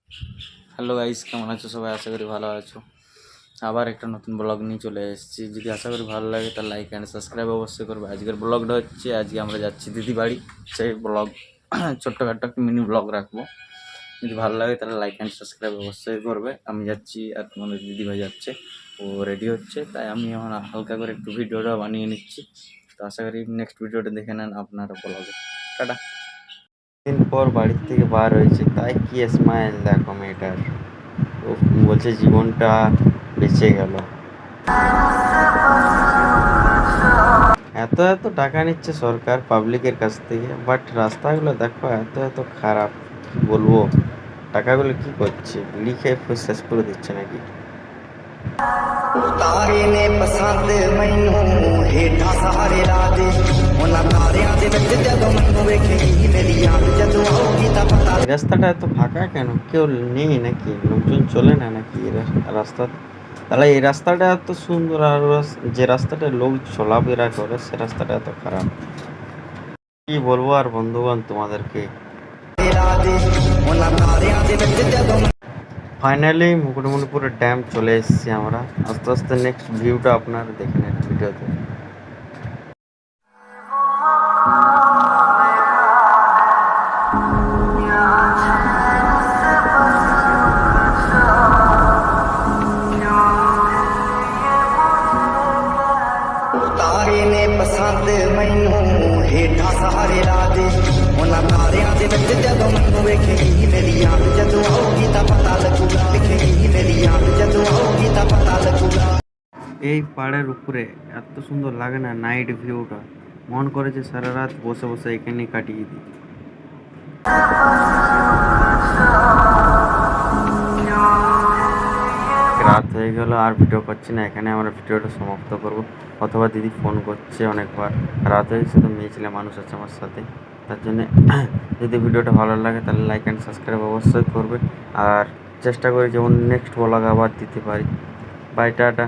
Hello guys, কেমন আছো সবাই? আশা করি ভালো আছো। আবার একটা নতুন ব্লগ নিয়ে চলে এসেছি। যদি আশা করি ভালো লাগে তাহলে লাইক অ্যান্ড সাবস্ক্রাইব অবশ্যই করবে। আজকের ব্লগটা হচ্ছে আজকে আমরা যাচ্ছি দিদি বাড়ি। সেই ব্লগ ছোট্টখাট্ট একটা মিনি ব্লগ রাখবো। যদি ভালো লাগে তাহলে লাইক অ্যান্ড সাবস্ক্রাইব অবশ্যই করবে। আমি যাচ্ছি আর তোমাদের দিদিভাই যাচ্ছে, ও রেডি হচ্ছে, তাই আমি এখন হালকা করে একটু ভিডিওটা বানিয়ে নিচ্ছি। তো আশা করি নেক্সট ভিডিওটা দেখে নেন আপনারা ব্লগে। টাটা। দিন পর বাড়ির থেকে বার হয়েছে, তাই কি স্মাইল দেখো মেয়েটার। ও বলছে জীবনটা বেঁচে গেল। এত এত টাকা নিচ্ছে সরকার পাবলিকের কাছ থেকে, বাট রাস্তাগুলো দেখো এত এত খারাপ। কি বলবো, টাকাগুলো কি করছে, লিখে শেষ করে দিচ্ছে নাকি। ਤਾਰੇ ਨੇ ਪਸੰਦ ਮੈਨੂੰ ਹੇਠਾਂ ਸਹਾਰੇ ਲਾ ਦੇ ਉਹਨਾਂ ਤਾਰਿਆਂ ਦੇ ਵਿੱਚ ਜਦੋਂ ਮੈਨੂੰ ਵੇਖੇਗੀ ਮੇਰੀ ਯਾਦ ਜਦੋਂ ਆਉਗੀ ਤਾਂ पता। এই রাস্তাটা এত ফাঁকা কেন? কেউ নেই নাকি? লোকজন চলে না নাকি এই রাস্তা? তাহলে এই রাস্তাটা এত সুন্দর, আর যে রাস্তাটা লোক চলাফেরা করে সে রাস্তাটা এত খারাপ। কি বলবো আর বন্ধুগণ তোমাদেরকে। ফাইনালি মুকুটমণিপুরের ড্যাম চলে এসেছি আমরা। আস্তে আস্তে নেক্সট ভিউটা আপনারা দেখে নেন ভিডিওতে। ਤਾਰੇ ਨੇ ਪਸੰਦ ਮੈਨੂੰ ਹੇਠਾਂ ਸਹਾਰੇ ਲਾ ਦੇ ਉਹਨਾਂ ਤਾਰਿਆਂ ਦੇ ਵਿੱਚ ਜਦੋਂ ਮੈਨੂੰ ਵੇਖੇਗੀ ਮੇਰੀ ਯਾਦ ਜਦੋਂ ਆਉਗੀ ਤਾਂ ਪਤਾ ਲੱਗੂਗਾ ਵੇਖੇਗੀ ਮੇਰੀ ਯਾਦ ਜਦੋਂ ਆਉਗੀ ਤਾਂ ਪਤਾ ਲੱਗੂਗਾ। এই পাড়ের উপরে এত সুন্দর লাগে না নাইট ভিউটা, মন করে যে সারা রাত বসে বসে এখানে কাটিয়ে দিই। রাত হয়ে গেল, আর ভিডিও করছি না, এখানে আমরা ভিডিওটা সমাপ্ত করব। অথবা দিদি ফোন করছে অনেকবার, রাত হয়ে গেছে তো মেয়ে ছেলে মানুষ আছে আমার সাথে, তার জন্যে যদি ভিডিওটা ভালো লাগে তাহলে লাইক অ্যান্ড সাবস্ক্রাইব অবশ্যই করবে। আর চেষ্টা করি যেমন নেক্সট ব্লগ আবার দিতে পারি। Bye, tata.